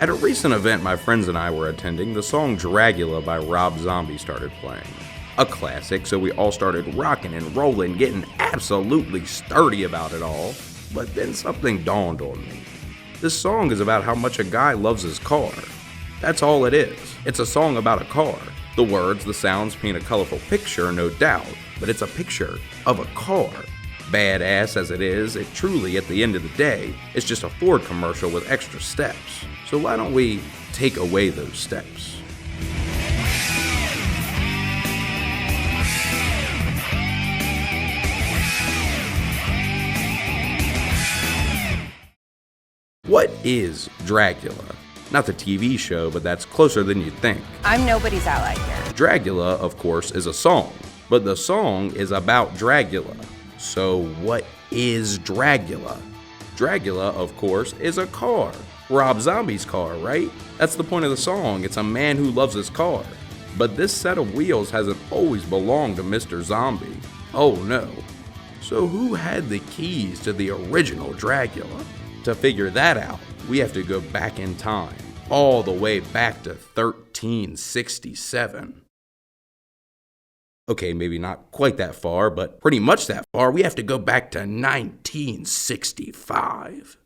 At a recent event my friends and I were attending, the song Dragula by Rob Zombie started playing. A classic, so we all started rocking and rolling, getting absolutely sturdy about it all. But then something dawned on me. This song is about how much a guy loves his car. That's all it is. It's a song about a car. The words, the sounds paint a colorful picture, no doubt, but it's a picture of a car. Badass as it is, it truly, at the end of the day, is just a Ford commercial with extra steps. So why don't we take away those steps? What is Dragula? Not the TV show, but that's closer than you'd think. I'm nobody's ally here. Dragula, of course, is a song, but the song is about Dragula. So what is Dragula? Dragula, of course, is a car. Rob Zombie's car, right? That's the point of the song. It's a man who loves his car. But this set of wheels hasn't always belonged to Mr. Zombie. Oh no. So who had the keys to the original Dragula? To figure that out, we have to go back in time, all the way back to 1367. Okay, maybe not quite that far, but pretty much that far. We have to go back to 1965.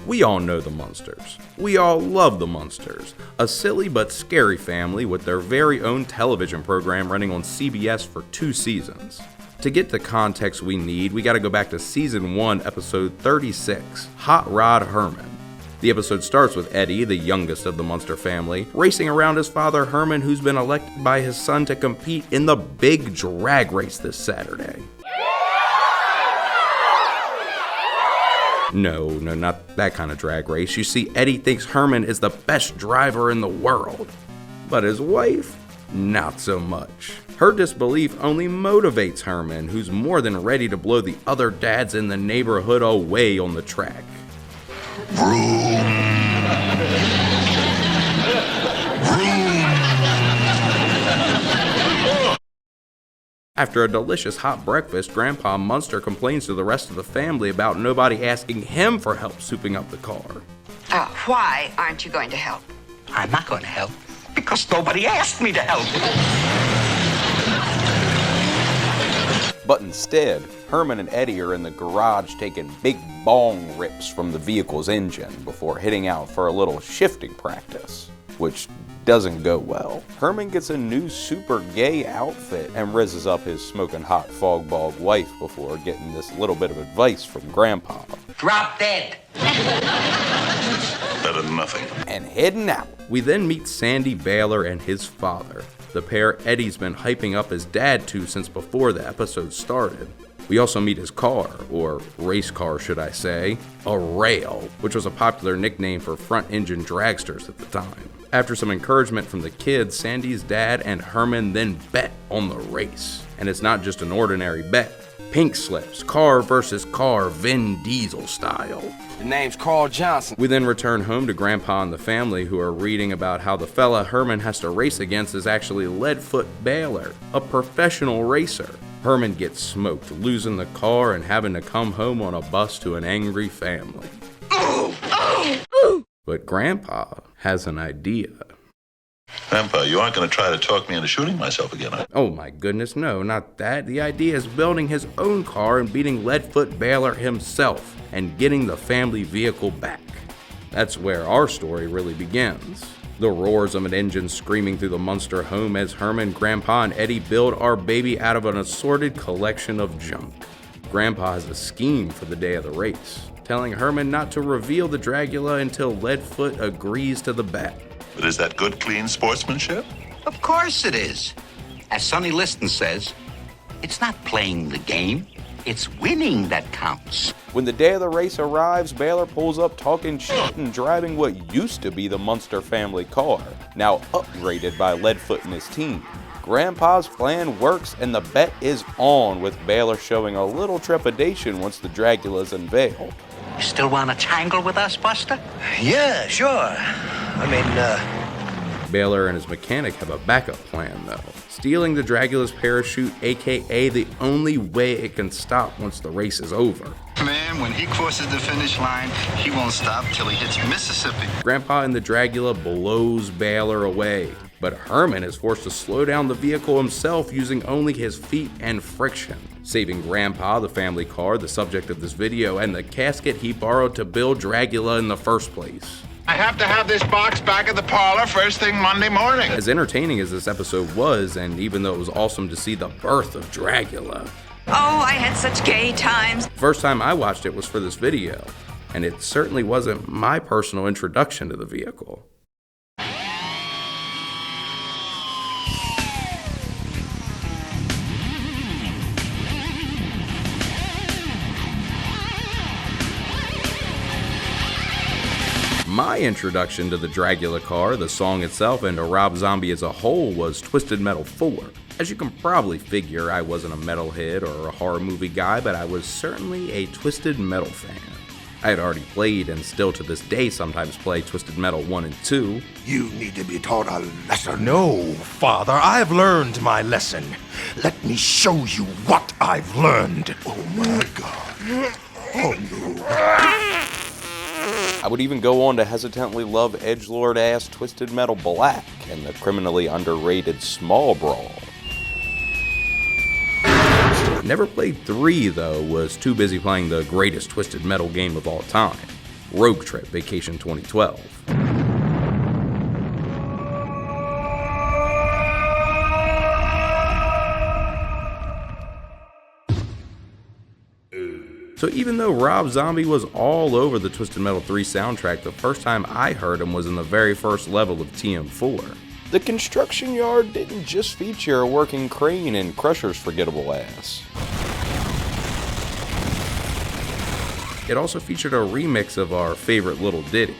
We all know the Munsters. We all love the Munsters, a silly but scary family with their very own television program running on CBS for 2 seasons. To get the context we need, we gotta go back to season 1, episode 36, Hot Rod Herman. The episode starts with Eddie, the youngest of the Munster family, racing around his father Herman, who's been elected by his son to compete in the big drag race this Saturday. No, not that kind of drag race. You see, Eddie thinks Herman is the best driver in the world. But his wife, not so much. Her disbelief only motivates Herman, who's more than ready to blow the other dads in the neighborhood away on the track. After a delicious hot breakfast, Grandpa Munster complains to the rest of the family about nobody asking him for help souping up the car. Why aren't you going to help? I'm not going to help because nobody asked me to help. But instead, Herman and Eddie are in the garage taking big bong rips from the vehicle's engine before heading out for a little shifting practice, which doesn't go well. Herman gets a new super gay outfit and rizzes up his smoking hot fog bog wife before getting this little bit of advice from Grandpa. Drop dead. Better than nothing. And heading out. We then meet Sandy Baylor and his father, the pair Eddie's been hyping up his dad to since before the episode started. We also meet his car, or race car should I say, a rail, which was a popular nickname for front-engine dragsters at the time. After some encouragement from the kids, Sandy's dad and Herman then bet on the race. And it's not just an ordinary bet. Pink slips, car versus car, Vin Diesel style. The name's Carl Johnson. We then return home to Grandpa and the family, who are reading about how the fella Herman has to race against is actually Leadfoot Baylor, a professional racer. Herman gets smoked, losing the car and having to come home on a bus to an angry family. But Grandpa has an idea. Grandpa, you aren't going to try to talk me into shooting myself again, are you? Oh my goodness, no, not that. The idea is building his own car and beating Leadfoot Baylor himself and getting the family vehicle back. That's where our story really begins. The roars of an engine screaming through the Munster home as Herman, Grandpa, and Eddie build our baby out of an assorted collection of junk. Grandpa has a scheme for the day of the race, telling Herman not to reveal the Dragula until Leadfoot agrees to the bet. But is that good, clean sportsmanship? Of course it is. As Sonny Liston says, it's not playing the game, it's winning that counts. When the day of the race arrives, Baylor pulls up talking shit and driving what used to be the Munster family car, now upgraded by Leadfoot and his team. Grandpa's plan works and the bet is on, with Baylor showing a little trepidation once the Dragula's unveiled. You still want to tangle with us, Buster? Yeah, sure. Baylor and his mechanic have a backup plan though. Stealing the Dragula's parachute, aka the only way it can stop once the race is over. Man, when he crosses the finish line, he won't stop till he hits Mississippi. Grandpa and the Dragula blows Baylor away, but Herman is forced to slow down the vehicle himself using only his feet and friction, saving Grandpa, the family car, the subject of this video, and the casket he borrowed to build Dragula in the first place. I have to have this box back at the parlor first thing Monday morning. As entertaining as this episode was, and even though it was awesome to see the birth of Dragula, Oh, I had such gay times. first time I watched it was for this video, and it certainly wasn't my personal introduction to the vehicle. My introduction to the Dragula car, the song itself, and to Rob Zombie as a whole was Twisted Metal 4. As you can probably figure, I wasn't a metalhead or a horror movie guy, but I was certainly a Twisted Metal fan. I had already played and still to this day sometimes play Twisted Metal 1 and 2. You need to be taught a lesson. No, Father, I've learned my lesson. Let me show you what I've learned. Oh my God. Oh no. I would even go on to hesitantly love edgelord-ass Twisted Metal Black and the criminally underrated Small Brawl. Never played 3 though, was too busy playing the greatest Twisted Metal game of all time, Rogue Trip Vacation 2012. So even though Rob Zombie was all over the Twisted Metal 3 soundtrack, the first time I heard him was in the very first level of TM4. The construction yard didn't just feature a working crane and Crusher's forgettable ass. It also featured a remix of our favorite little ditty,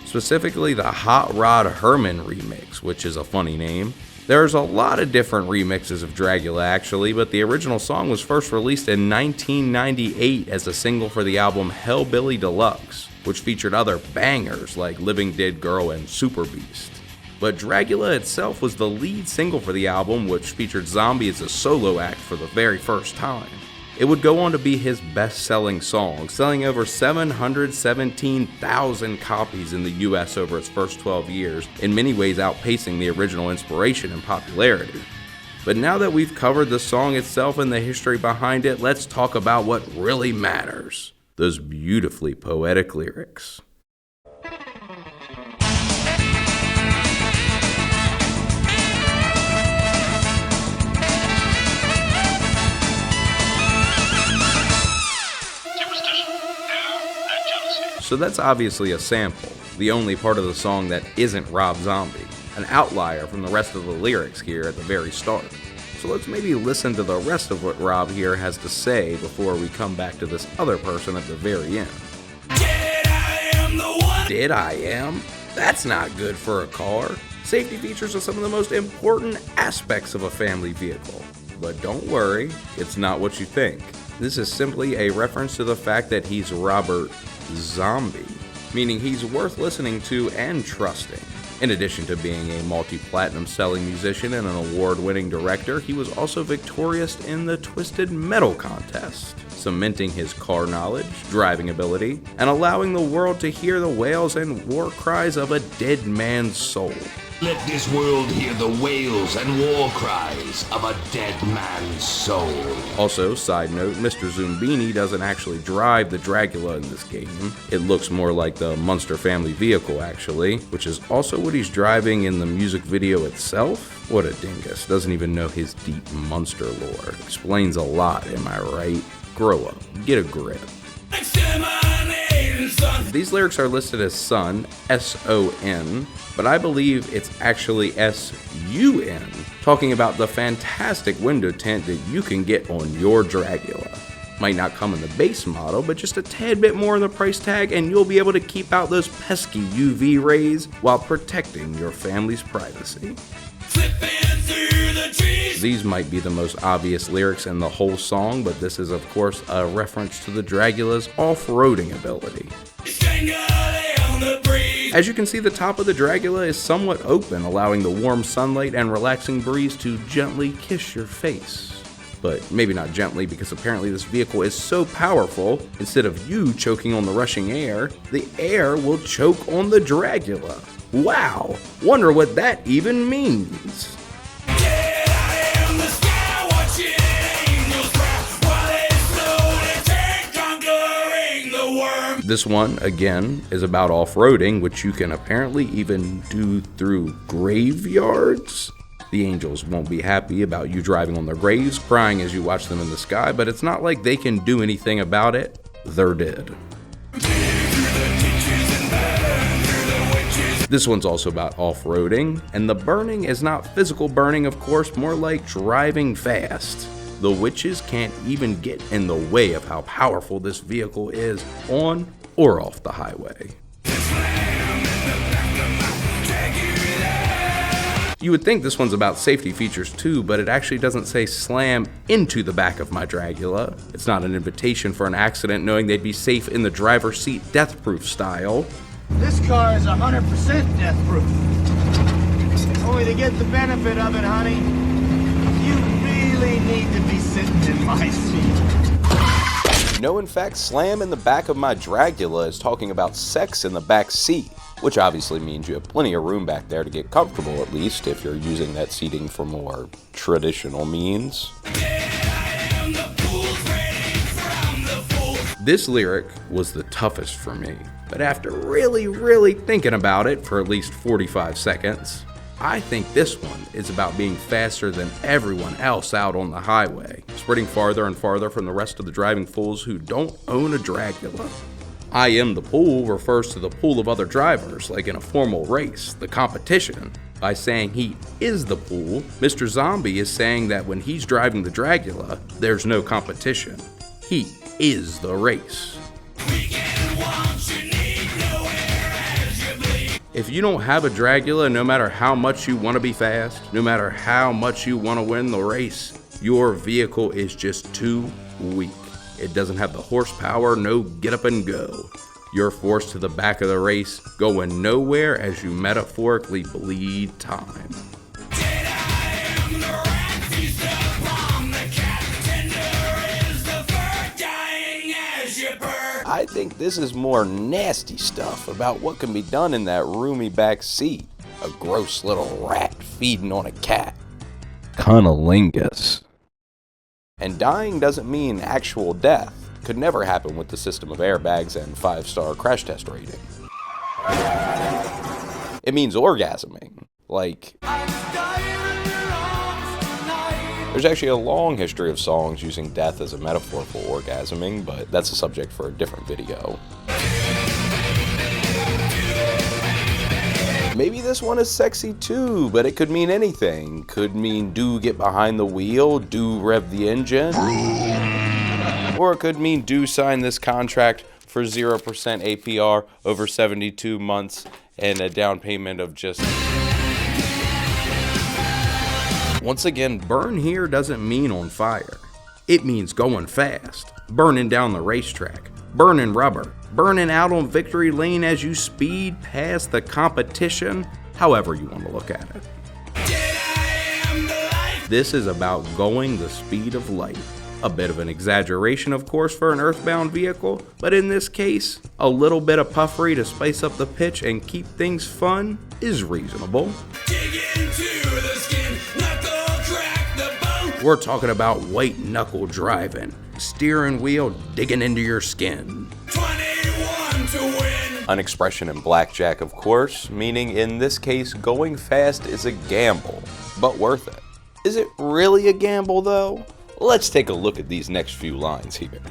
specifically the Hot Rod Herman remix, which is a funny name. There's a lot of different remixes of Dragula actually, but the original song was first released in 1998 as a single for the album Hellbilly Deluxe, which featured other bangers like Living Dead Girl and Super Beast. But Dragula itself was the lead single for the album, which featured Zombie as a solo act for the very first time. It would go on to be his best-selling song, selling over 717,000 copies in the US over its first 12 years, in many ways outpacing the original inspiration in popularity. But now that we've covered the song itself and the history behind it, let's talk about what really matters. Those beautifully poetic lyrics. So that's obviously a sample, the only part of the song that isn't Rob Zombie, an outlier from the rest of the lyrics here at the very start. So let's maybe listen to the rest of what Rob here has to say before we come back to this other person at the very end. Did I am? That's not good for a car. Safety features are some of the most important aspects of a family vehicle. But don't worry, it's not what you think. This is simply a reference to the fact that he's Robert Zombie, meaning he's worth listening to and trusting. In addition to being a multi-platinum selling musician and an award-winning director, he was also victorious in the Twisted Metal contest, cementing his car knowledge, driving ability, and allowing the world to hear the wails and war cries of a dead man's soul. Let this world hear the wails and war cries of a dead man's soul. Also, side note, Mr. Zumbini doesn't actually drive the Dragula in this game. It looks more like the Munster family vehicle actually, which is also what he's driving in the music video itself. What a dingus, doesn't even know his deep Munster lore. Explains a lot, am I right? Grow up, get a grip. These lyrics are listed as son, S-O-N, but I believe it's actually S-U-N, talking about the fantastic window tint that you can get on your Dragula. Might not come in the base model, but just a tad bit more in the price tag and you'll be able to keep out those pesky UV rays while protecting your family's privacy. These might be the most obvious lyrics in the whole song, but this is of course a reference to the Dragula's off-roading ability. As you can see, the top of the Dragula is somewhat open, allowing the warm sunlight and relaxing breeze to gently kiss your face. But maybe not gently, because apparently this vehicle is so powerful, instead of you choking on the rushing air, the air will choke on the Dragula. Wow, wonder what that even means. This one, again, is about off-roading, which you can apparently even do through graveyards. The angels won't be happy about you driving on their graves, crying as you watch them in the sky, but it's not like they can do anything about it. They're dead. This one's also about off-roading, and the burning is not physical burning, of course, more like driving fast. The witches can't even get in the way of how powerful this vehicle is on or off the highway. You would think this one's about safety features too, but it actually doesn't say slam into the back of my Dragula. It's not an invitation for an accident, knowing they'd be safe in the driver's seat death-proof style. This car is 100% death-proof. Only to get the benefit of it, honey, you really need to be sitting in my seat. No, in fact, slam in the back of my Dragula is talking about sex in the back seat, which obviously means you have plenty of room back there to get comfortable, at least if you're using that seating for more traditional means. This lyric was the toughest for me, but after really thinking about it for at least 45 seconds, I think this one is about being faster than everyone else out on the highway, spreading farther and farther from the rest of the driving fools who don't own a Dragula. I am the pool refers to the pool of other drivers, like in a formal race, the competition. By saying he is the pool, Mr. Zombie is saying that when he's driving the Dragula, there's no competition. He is the race. If you don't have a Dragula, no matter how much you want to be fast, no matter how much you want to win the race, your vehicle is just too weak. It doesn't have the horsepower, no get up and go. You're forced to the back of the race, going nowhere as you metaphorically bleed time. I think this is more nasty stuff about what can be done in that roomy back seat. A gross little rat feeding on a cat. Cunnilingus. And dying doesn't mean actual death. Could never happen with the system of airbags and 5-star crash test rating. It means orgasming. Like, there's actually a long history of songs using death as a metaphor for orgasming, but that's a subject for a different video. Maybe this one is sexy too, but it could mean anything. Could mean do get behind the wheel, do rev the engine. Or it could mean do sign this contract for 0% APR over 72 months and a down payment of just... Once again, burn here doesn't mean on fire. It means going fast, burning down the racetrack, burning rubber, burning out on victory lane as you speed past the competition, however you want to look at it. This is about going the speed of light. A bit of an exaggeration, of course, for an earthbound vehicle, but in this case, a little bit of puffery to spice up the pitch and keep things fun is reasonable. We're talking about white knuckle driving, steering wheel digging into your skin. 21 to win. An expression in blackjack, of course, meaning in this case, going fast is a gamble, but worth it. Is it really a gamble though? Let's take a look at these next few lines here.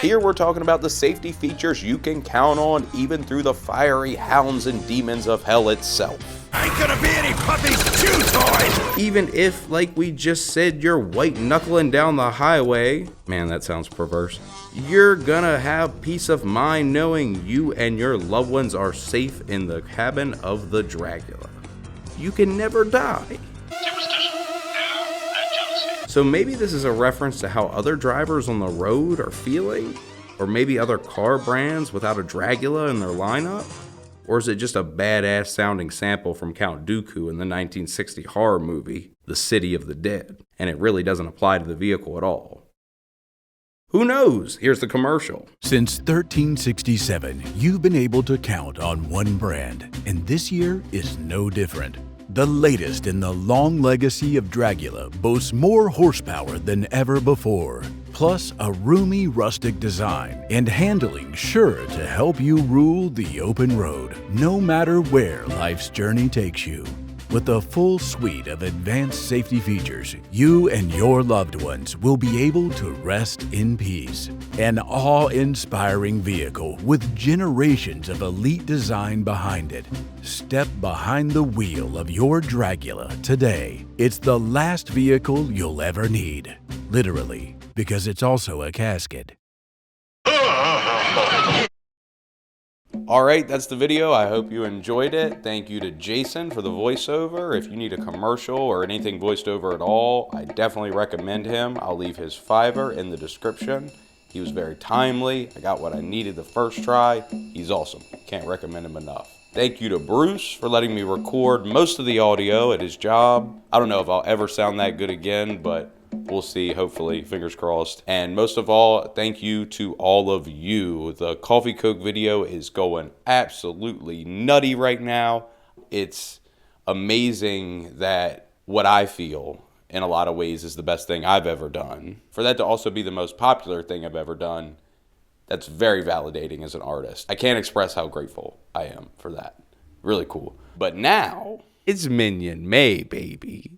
Here we're talking about the safety features you can count on even through the fiery hounds and demons of hell itself. Ain't gonna be any puppies chew toys! Even if, like we just said, you're white knuckling down the highway, man, that sounds perverse, you're gonna have peace of mind knowing you and your loved ones are safe in the cabin of the Dragula. You can never die. Superstition, fear, and jealousy. So maybe this is a reference to how other drivers on the road are feeling? Or maybe other car brands without a Dragula in their lineup? Or is it just a badass sounding sample from Count Dooku in the 1960 horror movie, The City of the Dead, and it really doesn't apply to the vehicle at all? Who knows? Here's the commercial. Since 1367, you've been able to count on one brand, and this year is no different. The latest in the long legacy of Dragula boasts more horsepower than ever before, plus a roomy rustic design and handling sure to help you rule the open road, no matter where life's journey takes you. With a full suite of advanced safety features, you and your loved ones will be able to rest in peace. An awe-inspiring vehicle with generations of elite design behind it. Step behind the wheel of your Dragula today. It's the last vehicle you'll ever need. Literally, because it's also a casket. Alright, that's the video. I hope you enjoyed it. Thank you to Jason for the voiceover. If you need a commercial or anything voiced over at all, I definitely recommend him. I'll leave his Fiverr in the description. He was very timely. I got what I needed the first try. He's awesome. Can't recommend him enough. Thank you to Bruce for letting me record most of the audio at his job. I don't know if I'll ever sound that good again, but we'll see, hopefully, fingers crossed. And most of all, thank you to all of you. The Coffee Coke video is going absolutely nutty right now. It's amazing that what I feel, in a lot of ways, is the best thing I've ever done. For that to also be the most popular thing I've ever done, that's very validating as an artist. I can't express how grateful I am for that. Really cool. But now, it's Minion May, baby.